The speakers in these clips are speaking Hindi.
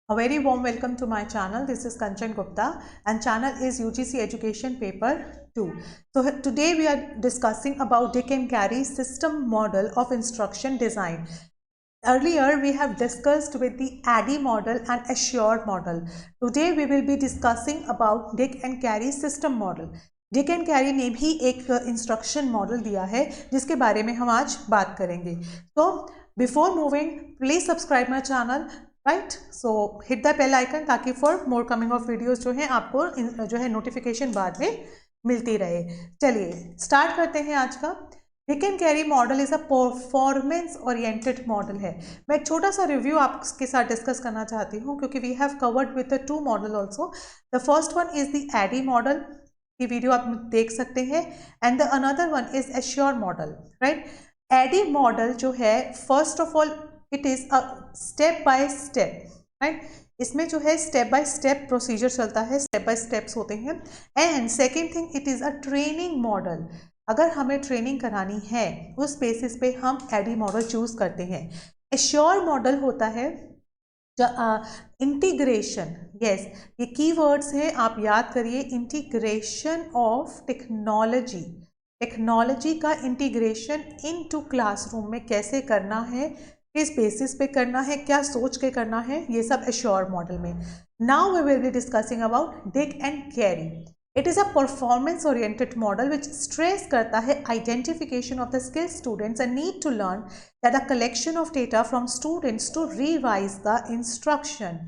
A very warm welcome to my channel. This is Kanchan Gupta and channel is UGC Education Paper 2. So today we are discussing about Dick and Carey system model of instruction design. Earlier we have discussed with the ADDIE model and Assure model. Today we will be discussing about Dick and Carey system model. Dick and carry ने भी एक इंस्ट्रक्शन मॉडल दिया है जिसके बारे में हम आज बात करेंगे. तो before moving please subscribe my channel, right. So hit the bell icon ताकि for more coming of videos जो हैं आपको जो है नोटिफिकेशन बाद में मिलती रहे. चलिए स्टार्ट करते हैं आज का. Dick and Carey model is a performance oriented model है. मैं एक छोटा सा रिव्यू आपके साथ डिस्कस करना चाहती हूँ क्योंकि we have covered with the two model also. The first one is the ADDIE model की वीडियो आप देख सकते हैं and the another one is ASSURE model, right. ADDIE model जो है first of all it is a step by step, right. इसमें जो है स्टेप बाय स्टेप प्रोसीजर चलता है, स्टेप बाय स्टेप्स होते हैं. And second thing it is a training model. अगर हमें ट्रेनिंग करानी है उस बेसिस पे हम एडी मॉडल चूज करते हैं. एश्योर मॉडल होता है इंटीग्रेशन. यस, ये कीवर्ड्स हैं, आप याद करिए. इंटीग्रेशन ऑफ टेक्नोलॉजी, टेक्नोलॉजी का इंटीग्रेशन इनटू क्लासरूम में कैसे करना है, किस बेसिस पे करना है, क्या सोच के करना है, ये सब एश्योर मॉडल में. Now we will be discussing about Dick and Carey. It is a performance oriented model which stress करता है identification of the skill students and need to learn that the collection of data from students to revise the instruction.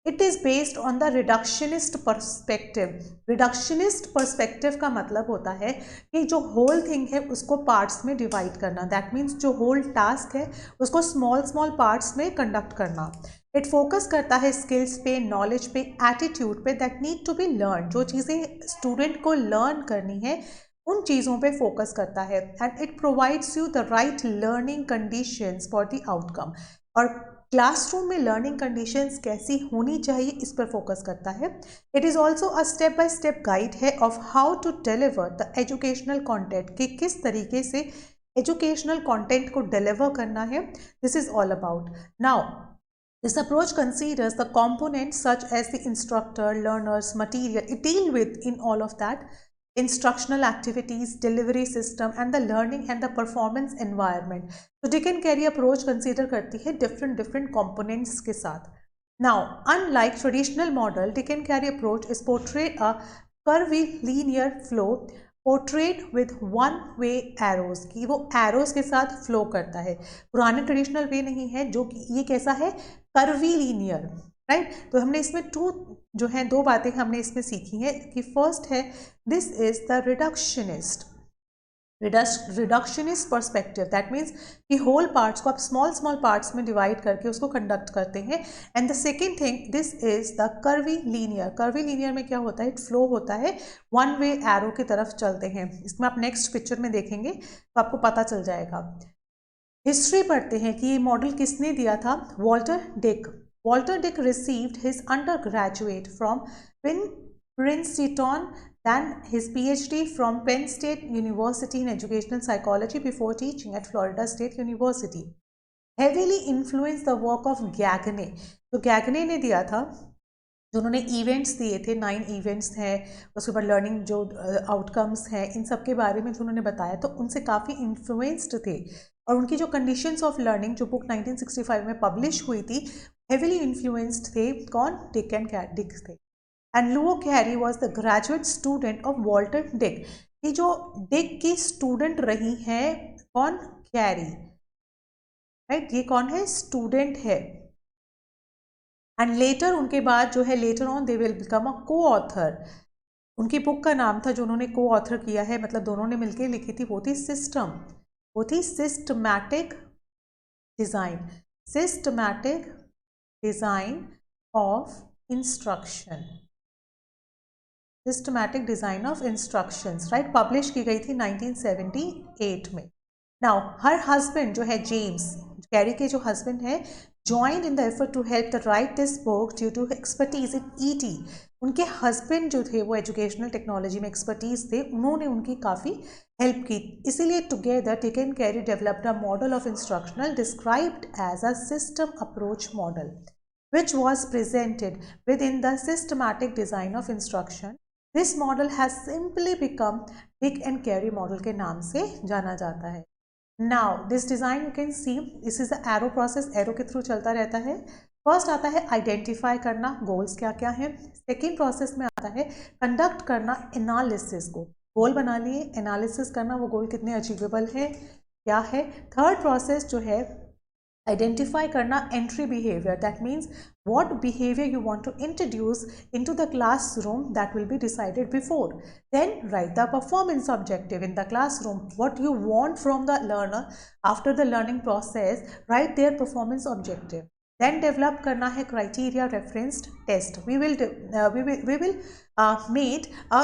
It is based on the reductionist perspective. Reductionist perspective का मतलब होता है कि जो होल थिंग है उसको पार्ट्स में डिवाइड करना. दैट मीन्स जो होल टास्क है उसको स्मॉल स्मॉल पार्ट्स में कंडक्ट करना. इट फोकस करता है स्किल्स पे, नॉलेज पे, एटीट्यूड पे that need to be learn. जो चीज़ें स्टूडेंट को लर्न करनी है उन चीज़ों पे फोकस करता है. And it provides you the right learning conditions for the outcome. और क्लासरूम में लर्निंग कंडीशंस कैसी होनी चाहिए इस पर फोकस करता है. It is also a step by step guide है of how to deliver the educational content, कि किस तरीके से एजुकेशनल कॉन्टेंट को डिलीवर करना है. This is all about. Now this approach considers the components such as the instructor, learners, material. It deals with in all of that instructional activities, delivery system and the learning and the performance environment. So Dick and Carey approach consider करती है different components के साथ. Now unlike traditional model, Dick and Carey approach is portrayed a curvilinear flow portrait with one way arrows, की वो एरोज के साथ फ्लो करता है. पुराने ट्रेडिशनल वे नहीं है जो कि ये कैसा है, कर्वी लीनियर, राइट. तो हमने इसमें दो बातें हमने इसमें सीखी हैं कि फर्स्ट है this is the reductionist perspective. That means कि होल पार्ट्स को आप स्मॉल पार्ट्स में डिवाइड करके उसको कंडक्ट करते हैं. And the second thing this is the curvy linear. Curvy linear में क्या होता है, इट फ्लो होता है, वन वे एरो की तरफ चलते हैं. इसमें आप नेक्स्ट पिक्चर में देखेंगे तो आपको पता चल जाएगा. हिस्ट्री पढ़ते हैं कि ये मॉडल किसने दिया था, Walter Dick. Walter Dick received his under graduate from Princeton, then his PhD from Penn State University in Educational Psychology before teaching at Florida State University. Heavily influenced the work of Gagne. तो Gagne ने दिया था, जो उन्होंने इवेंट्स दिए थे, 9 इवेंट्स हैं, उसके बाद लर्निंग जो आउटकम्स हैं, इन सब के बारे में जो उन्होंने बताया, तो उनसे काफ़ी इन्फ्लुएंस्ड थे. और उनकी जो कंडीशंस ऑफ लर्निंग जो बुक 1965 में पब्लिश हुई थी, हेविली इन्फ्लुएंस्ड थे कौन, डिक एंड डिक थे. And Luo carry was the graduate student of Walter Dick. ये जो डिक की स्टूडेंट रही हैं कौन, कैरी, राइट. ये कौन है, स्टूडेंट है. एंड लेटर उनके बाद जो है later on they will become a को ऑथर. उनकी बुक का नाम था जो उन्होंने को ऑथर किया है, मतलब दोनों ने मिलकर लिखी थी, वो थी सिस्टम, वो थी systematic design, systematic design of instruction, systematic design of instructions, right. Publish की गई थी 1978 में. नाउ हर हस्बैंड जो है जेम्स, कैरी के जो हस्बैंड है, joined in the effort to help to write this book due to expertise in ET. उनके हस्बैंड जो थे वो एजुकेशनल टेक्नोलॉजी में एक्सपर्टीज थे, उन्होंने उनकी काफ़ी हेल्प की. इसीलिए together Dick and Carey developed a model of instructional described as a system approach model. which was presented within the systematic design of instruction. This model has simply become Dick and Carey model के नाम से जाना जाता है. Now this design you can see, this is the arrow process, arrow के थ्रू चलता रहता है. फर्स्ट आता है आइडेंटिफाई करना गोल्स क्या क्या है. सेकेंड प्रोसेस में आता है कंडक्ट करना एनालिसिस को. गोल बना लिए, एनालिसिस करना वो गोल कितने अचीवेबल है क्या है. थर्ड प्रोसेस जो है आइडेंटिफाई करना entry behaviour, that means what behavior you want to introduce into the classroom that will be decided before. Then write the performance objective in the classroom, what you want from the learner after the learning process, write their performance objective. Then develop करना है criteria referenced test. We will make a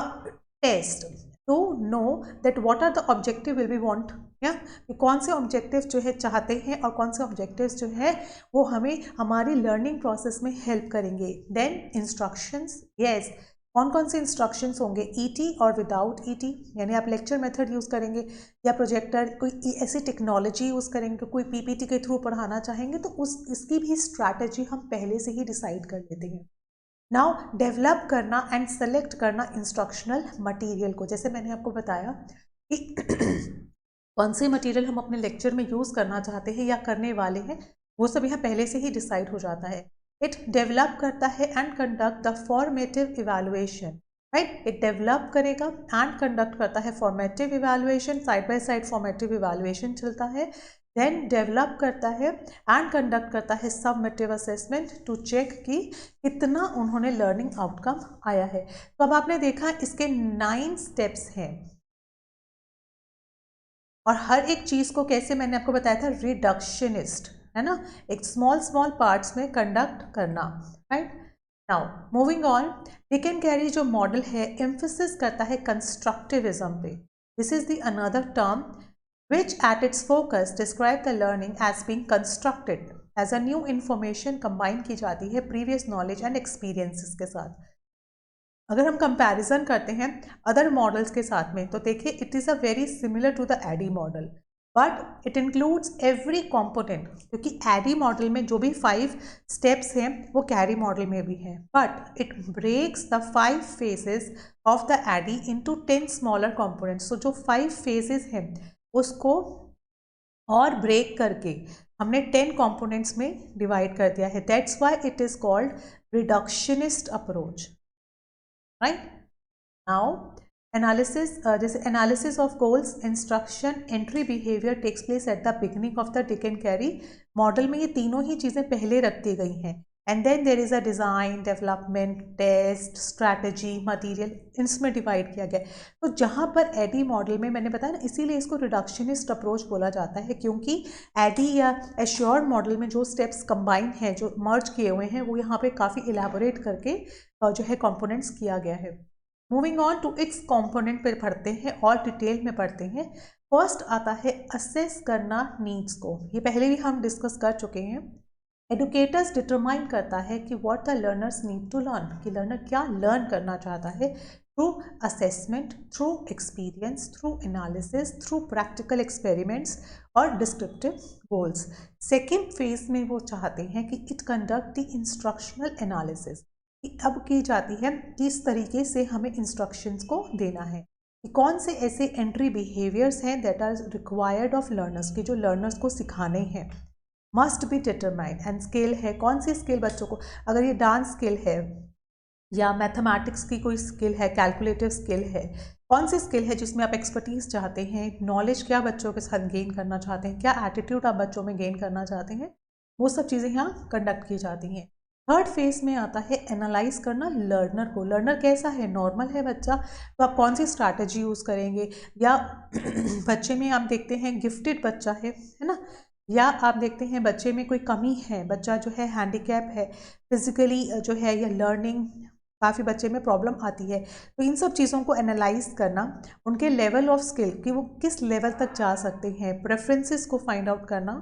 test to know that what are the objective will be want, या कौन से ऑब्जेक्टिव जो है चाहते हैं और कौन से ऑब्जेक्टिव्स जो है वो हमें हमारी लर्निंग प्रोसेस में हेल्प करेंगे. देन इंस्ट्रक्शंस, यस कौन कौन से इंस्ट्रक्शंस होंगे, ईटी और विदाउट ईटी, यानी आप लेक्चर मेथड यूज़ करेंगे या प्रोजेक्टर कोई ऐसी टेक्नोलॉजी यूज़ करेंगे, कोई पीपीटी के थ्रू पढ़ाना चाहेंगे तो इसकी भी स्ट्रैटेजी हम पहले से ही डिसाइड कर लेते हैं. नाउ डेवलप करना एंड सेलेक्ट करना इंस्ट्रक्शनल मटीरियल को. जैसे मैंने आपको बताया कि कौन से मटेरियल हम अपने लेक्चर में यूज़ करना चाहते हैं या करने वाले हैं वो सब यहाँ पहले से ही डिसाइड हो जाता है. इट डेवलप करता है and conduct the formative evaluation, right. It develop करेगा एंड कंडक्ट करता है formative evaluation, side by side formative evaluation चलता है. देन डेवलप करता है एंड कंडक्ट करता है सबमिटिव असेसमेंट टू चेक कि कितना उन्होंने लर्निंग आउटकम आया है. तो अब आपने देखा इसके 9 स्टेप्स हैं और हर एक चीज़ को कैसे मैंने आपको बताया था रिडक्शनिस्ट, है ना, एक स्मॉल पार्ट्स में कंडक्ट करना, right. Now moving on, Dick and carry जो मॉडल है एम्फेसिस करता है कंस्ट्रक्टिविज्म पे. This is the another term which at its focus describe the learning as being constructed as a new information combine की जाती है previous knowledge and experiences के साथ. अगर हम कंपैरिजन करते हैं अदर मॉडल्स के साथ में तो देखिए it is a very similar to the ADDIE model but it includes every component, क्योंकि एडी मॉडल में जो भी 5 स्टेप्स हैं वो कैरी मॉडल में भी हैं, but it breaks the 5 phases of the ADDIE into 10 smaller components. तो जो 5 फेजेस हैं उसको और ब्रेक करके हमने 10 कंपोनेंट्स में डिवाइड कर दिया है. That's why it is called reductionist approach, right. Now analysis, जैसे analysis of goals, instruction, entry behaviour takes place at the beginning of the Dick and Carey model में. ये तीनों ही चीज़ें पहले रख दी गई हैं. And then there is a design, development, test, strategy, material, इसमें डिवाइड किया गया. तो जहाँ पर एडी मॉडल में मैंने बताया ना, इसीलिए इसको रिडक्शनिस्ट अप्रोच बोला जाता है, क्योंकि एडी या एश्योर्ड मॉडल में जो स्टेप्स कंबाइन हैं, जो मर्ज किए हुए हैं, वो यहाँ पे काफ़ी इलेबोरेट करके जो है कंपोनेंट्स किया गया है. Moving on to its component पे पढ़ते हैं और डिटेल में पढ़ते हैं. फर्स्ट आता है असेस करना नीड्स को. ये पहले भी हम डिस्कस कर चुके हैं. एडुकेटर्स डिटरमाइन करता है कि what the learners need to learn, कि लर्नर क्या लर्न करना चाहता है, through assessment, through experience, through analysis, through practical experiments और डिस्क्रिप्टिव गोल्स. सेकेंड फेज में वो चाहते हैं कि it conduct the instructional analysis. अब की जाती है किस तरीके से हमें इंस्ट्रक्शंस को देना है, कि कौन से ऐसे एंट्री बिहेवियर्स हैं that are required of learners, कि जो लर्नर्स को सिखाने हैं. Must be determined and scale है, कौन सी स्केल बच्चों को, अगर ये डांस स्किल है या मैथमेटिक्स की कोई स्किल है, कैलकुलेटिव स्किल है, कौन सी स्किल है जिसमें आप एक्सपर्टीज़ चाहते हैं, नॉलेज क्या बच्चों के साथ गेन करना चाहते हैं, क्या एटीट्यूड आप बच्चों में गेन करना चाहते हैं, वो सब चीज़ें यहाँ कंडक्ट की जाती हैं. थर्ड फेज में आता है एनालाइज करना लर्नर को. लर्नर कैसा है, नॉर्मल है बच्चा, तो आप कौन सी स्ट्रैटेजी यूज़ करेंगे, या बच्चे में आप देखते हैं गिफ्टेड बच्चा है ना, या आप देखते हैं बच्चे में कोई कमी है, बच्चा जो है हैंडीकैप है फिजिकली जो है, या लर्निंग काफ़ी बच्चे में प्रॉब्लम आती है. तो इन सब चीज़ों को एनालाइज करना, उनके लेवल ऑफ स्किल कि वो किस लेवल तक जा सकते हैं, प्रेफरेंसेस को फाइंड आउट करना.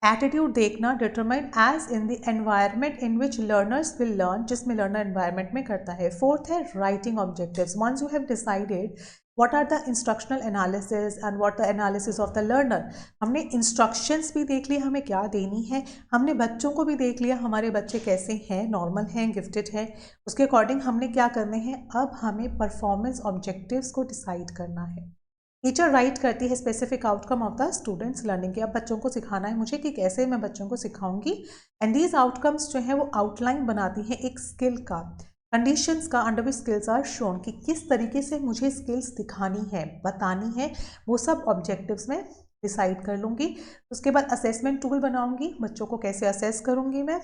एटीट्यूड देखना, determine as in the environment in which learners will learn, जिसमें लर्नर एनवायरनमेंट में करता है. फोर्थ है writing objectives. Once you have decided what are the instructional analysis and what the analysis of the learner. हमने इंस्ट्रक्शंस भी देख लिया हमें क्या देनी है, हमने बच्चों को भी देख लिया हमारे बच्चे कैसे हैं, नॉर्मल हैं, गिफ्टेड हैं, उसके अकॉर्डिंग हमने क्या करने हैं, अब हमें परफॉर्मेंस ऑब्जेक्टिव्स को डिसाइड करना है। टीचर राइट करती है specific outcome of the students learning के। अब बच्चों को सिखाना है मुझे कि कैसे मैं बच्चों को सिखाऊंगी, एंड दीज आउटकम्स जो है वो आउटलाइन बनाती है एक स्किल का, कंडीशंस का under which skills are shown, कि किस तरीके से मुझे स्किल्स दिखानी है, बतानी है, वो सब ऑब्जेक्टिव्स में डिसाइड कर लूँगी। उसके बाद असेसमेंट टूल बनाऊंगी, बच्चों को कैसे असेस करूँगी मैं।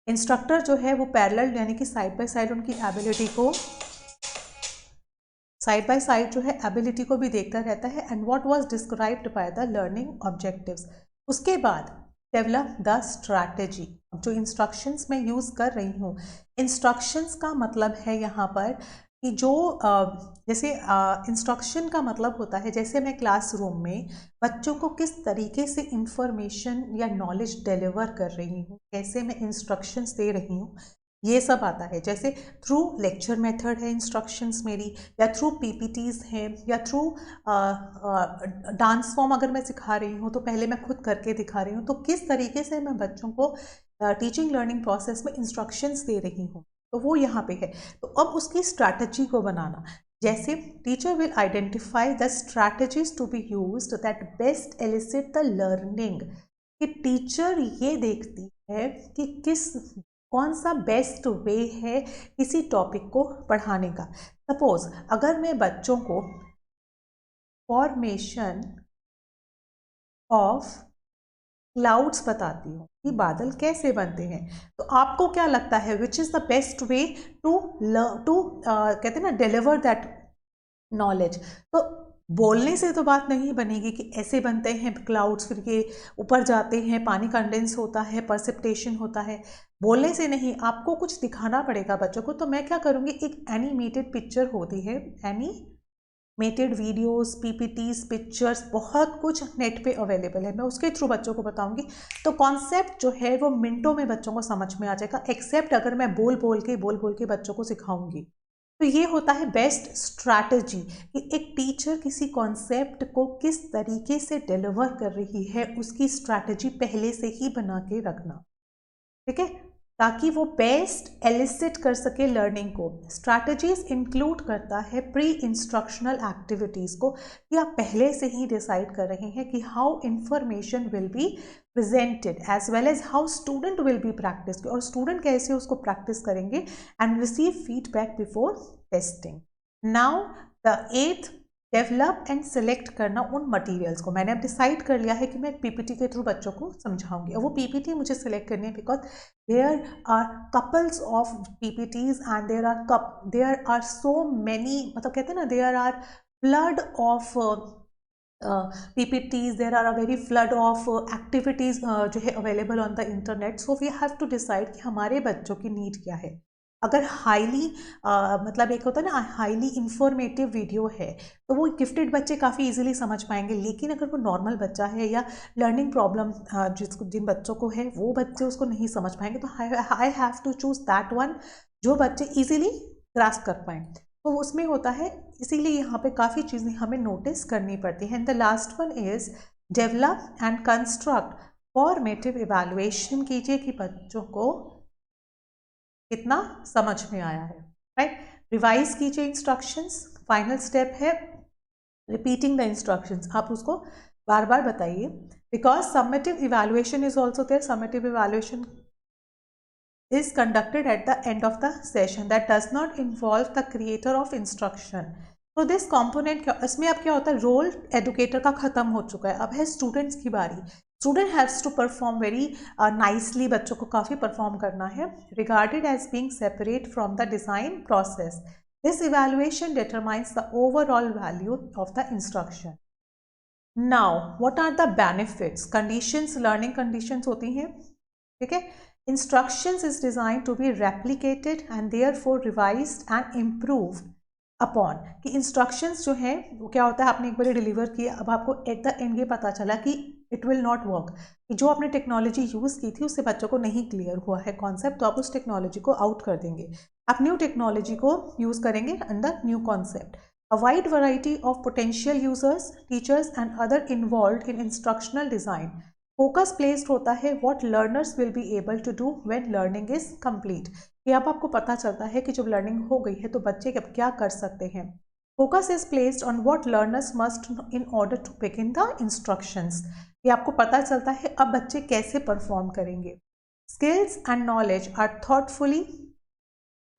इंस्ट्रक्टर जो है वो पैरेलल यानी कि साइड बाय साइड उनकी एबिलिटी को, साइड बाय साइड जो है एबिलिटी को भी देखता रहता है, and what was described by the learning objectives. उसके बाद डेवलप द स्ट्रैटेजी। अब जो इंस्ट्रक्शंस मैं यूज़ कर रही हूँ, इंस्ट्रक्शंस का मतलब है यहाँ पर कि जो जैसे इंस्ट्रक्शन का मतलब होता है जैसे मैं क्लासरूम में बच्चों को किस तरीके से इंफॉर्मेशन या नॉलेज डिलीवर कर रही हूँ, कैसे मैं इंस्ट्रक्शंस दे रही हूँ, ये सब आता है। जैसे थ्रू लेक्चर मेथड है इंस्ट्रक्शंस मेरी, या थ्रू पीपीटीज हैं, या थ्रू डांस फॉर्म अगर मैं सिखा रही हूँ तो पहले मैं खुद करके दिखा रही हूँ, तो किस तरीके से मैं बच्चों को टीचिंग लर्निंग प्रोसेस में इंस्ट्रक्शंस दे रही हूँ, तो वो यहाँ पे है। तो अब उसकी स्ट्रैटेजी को बनाना, जैसे teacher will identify the strategies to be used that best elicit the learning, कि टीचर ये देखती है कि कौन सा बेस्ट वे है किसी टॉपिक को पढ़ाने का। सपोज अगर मैं बच्चों को फॉर्मेशन ऑफ क्लाउड्स बताती हूँ कि बादल कैसे बनते हैं, तो आपको क्या लगता है which is the best way to कहते हैं ना डिलीवर दैट नॉलेज। तो बोलने से तो बात नहीं बनेगी कि ऐसे बनते हैं क्लाउड्स, फिर ये ऊपर जाते हैं, पानी कंडेंस होता है, परसिपिटेशन होता है, बोलने से नहीं, आपको कुछ दिखाना पड़ेगा बच्चों को। तो मैं क्या करूँगी, एक एनिमेटेड पिक्चर होती है, एनिमेटेड वीडियोस, पीपीटीज, पिक्चर्स, बहुत कुछ नेट पे अवेलेबल है, मैं उसके थ्रू बच्चों को बताऊंगी। तो कॉन्सेप्ट जो है वो मिनटों में बच्चों को समझ में आ जाएगा, एक्सेप्ट अगर मैं बोल बोल के बच्चों को सिखाऊंगी। तो ये होता है बेस्ट स्ट्रैटेजी, कि एक टीचर किसी कॉन्सेप्ट को किस तरीके से डिलीवर कर रही है, उसकी स्ट्रैटेजी पहले से ही बना के रखना, ठीक है, ताकि वो बेस्ट एलिसिट कर सके लर्निंग को। स्ट्रैटेजीज इंक्लूड करता है प्री इंस्ट्रक्शनल एक्टिविटीज़ को, कि आप पहले से ही डिसाइड कर रहे हैं कि how information will be presented as well as how student will be practice, और स्टूडेंट कैसे उसको प्रैक्टिस करेंगे, and receive feedback before testing. Now the 8th, develop and select करना उन मटेरियल्स को। मैंने अब डिसाइड कर लिया है कि मैं पीपीटी के थ्रू बच्चों को समझाऊंगी, और वो पीपीटी मुझे सेलेक्ट करनी है because there are couples of PPTs and there are so many, मतलब कहते हैं ना, there are flood of PPTs, there are a very flood of activities जो है available on the internet. So we have to decide कि हमारे बच्चों की नीड क्या है। अगर हाईली मतलब एक होता है ना हाईली इंफॉर्मेटिव वीडियो है, तो वो गिफ्टेड बच्चे काफ़ी इजीली समझ पाएंगे, लेकिन अगर वो नॉर्मल बच्चा है या लर्निंग प्रॉब्लम जिन बच्चों को है, वो बच्चे उसको नहीं समझ पाएंगे। तो I have to choose that one जो बच्चे इजीली ग्रास्प कर पाएँ, तो उसमें होता है। इसीलिए यहाँ पे काफ़ी चीज़ें हमें नोटिस करनी पड़ती हैं। The last one is develop and construct formative evaluation कीजिए कि बच्चों को कितना समझ में आया है, राइट। रिवाइज कीजिए इंस्ट्रक्शंस। फाइनल स्टेप है रिपीटिंग द इंस्ट्रक्शंस, आप उसको बार बार बताइए, because summative evaluation is also there. Summative evaluation is conducted at the end of the session that does not involve the creator of instruction. तो दिस कॉम्पोनेंट क्या, इसमें अब क्या होता है, रोल एडुकेटर का खत्म हो चुका है, अब है स्टूडेंट्स की बारी। Student haves to perform very nicely, बच्चों को काफ़ी परफॉर्म करना है, regarded as being separate from the design process. This evaluation determines the overall value of the instruction. Now what are the benefits, conditions, learning conditions होती हैं, ठीक है। Instructions is designed to be replicated and therefore revised and improved upon, कि instructions जो हैं वो क्या होता है, आपने एक बार डिलीवर किया, अब आपको एट द एंड ये पता चला कि इट विल नॉट वर्क, कि जो आपने टेक्नोलॉजी यूज़ की थी उससे बच्चों को नहीं क्लियर हुआ है कॉन्सेप्ट, तो आप उस टेक्नोलॉजी को आउट कर देंगे, आप न्यू टेक्नोलॉजी को यूज़ करेंगे under new concept. A wide variety of potential users, teachers and other involved in instructional design. Focus placed होता है what learners will be able to do when learning is complete. ये अब आपको पता चलता है कि जब लर्निंग हो गई है तो बच्चे अब क्या कर सकते हैं. Focus is placed on what learners must know in order to begin the instructions. ये आपको पता चलता है अब बच्चे कैसे परफॉर्म करेंगे. Skills and knowledge are thoughtfully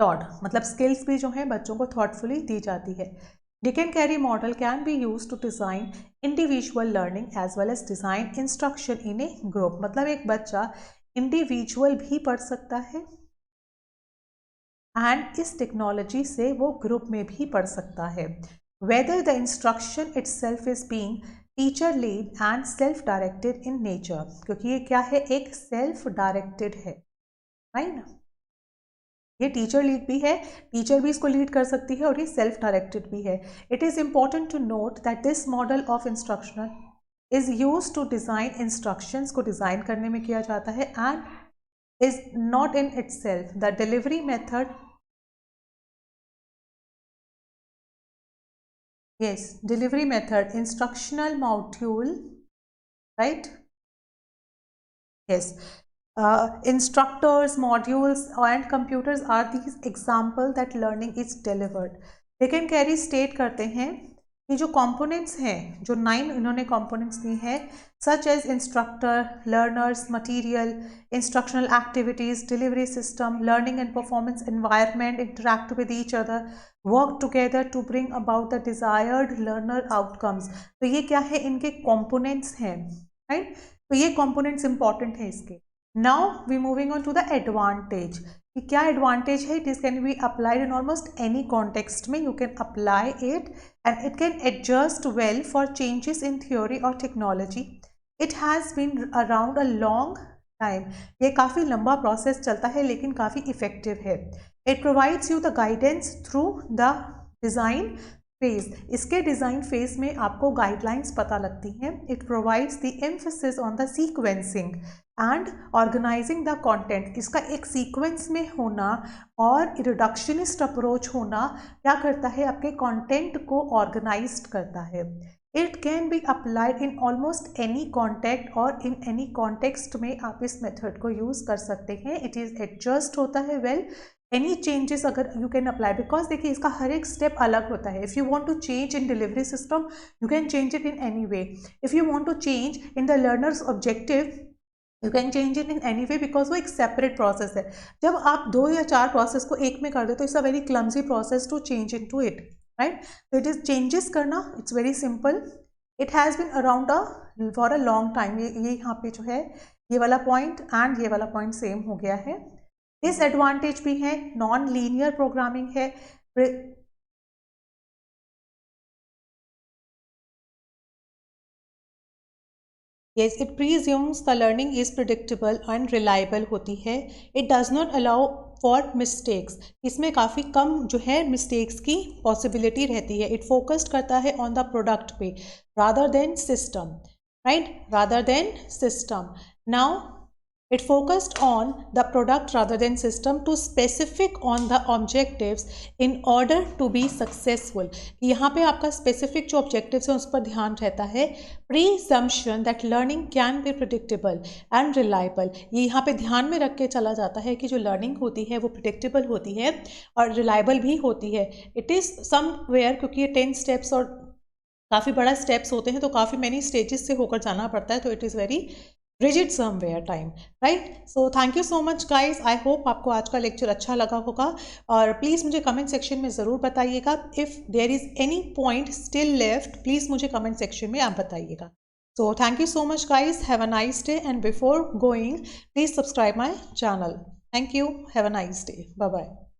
taught. मतलब स्किल्स भी जो है बच्चों को thoughtfully दी जाती है. Dick and Carey model can be used to design individual learning as well as design instruction in a group. मतलब एक बच्चा इंडिविजुअल भी पढ़ सकता है एंड इस टेक्नोलॉजी से वो ग्रुप में भी पढ़ सकता है. Whether the instruction itself is being teacher led and self directed in nature. क्योंकि ये क्या है, एक सेल्फ डायरेक्टेड है, राइट ना. ये टीचर लीड भी है, टीचर भी इसको लीड कर सकती है और ये सेल्फ डायरेक्टेड भी है. It is important to note that this model of instructional is use to design instructions को डिज़ाइन करने में किया जाता है and is not in itself the delivery method. yes, delivery method, instructional module, right? Yes. Instructors, modules and computers are these example that learning is delivered. Dick and Carey state करते हैं कि जो components हैं, जो 9 इन्होंने components दी हैं, such as instructor, learners, material, instructional activities, delivery system, learning and performance environment, interact with each other, work together to bring about the desired learner outcomes. तो ये क्या है, इनके components हैं, right? तो ये components important हैं इसके. Now we moving on to the advantage. कि क्या advantage है? It is can be applied in almost any context में. You can apply it and it can adjust well for changes in theory or technology. It has been around a long time. ये काफ़ी लंबा process चलता है लेकिन काफ़ी effective है. It provides you the guidance through the design phase. इसके डिज़ाइन फेज में आपको गाइडलाइंस पता लगती हैं. It provides the emphasis on the sequencing and organizing the content. इसका एक सीक्वेंस में होना और रिडक्शनिस्ट अप्रोच होना क्या करता है, आपके कंटेंट को ऑर्गेनाइज्ड करता है. It can be applied in almost any contact और इन एनी कॉन्टेक्स्ट में आप इस मेथड को यूज़ कर सकते हैं. इट इज़ एडजस्ट होता है वेल एनी चेंजेस अगर यू कैन अप्लाई, बिकॉज देखिए इसका हर एक स्टेप अलग होता है. If you want to change in delivery system you can change it in any way. If you want to change in the learners objective you can change it in any way, because वो एक सेपरेट प्रोसेस है. जब आप 2 या 4 प्रोसेस को एक में कर दो तो it's a very clumsy process to change into it, right. तो इट इज़ चेंजेस करना, it's very simple. It has been around for a long time. ये यहाँ पे जो है ये वाला पॉइंट एंड ये वाला पॉइंट सेम हो गया है. डिसएडवांटेज भी है, नॉन लीनियर प्रोग्रामिंग है. Yes, it presumes the learning is predictable and reliable होती है. It does not allow for mistakes. इसमें काफ़ी कम जो है mistakes की possibility रहती है. It focused करता है on the product पे rather than system, right? Rather than system. Now it focused on the product rather than system to specific on the objectives in order to be successful. यहाँ पे आपका specific जो objectives है उस पर ध्यान रहता है. Presumption that learning can be predictable and reliable. ये यहाँ पे ध्यान में रख के चला जाता है कि जो learning होती है वो predictable होती है और reliable भी होती है. It is somewhere, क्योंकि ये 10 steps और काफ़ी बड़ा steps होते हैं तो काफ़ी many stages से होकर जाना पड़ता है, तो it is very rigid somewhere time, right? So thank you so much guys. I hope आपको आज का लेक्चर अच्छा लगा होगा और प्लीज़ मुझे कमेंट सेक्शन में ज़रूर बताइएगा. If there is any point still left please मुझे कमेंट सेक्शन में आप बताइएगा. So thank you so much guys. Have a nice day and before going please subscribe my channel. Thank you. Have a nice day. Bye bye.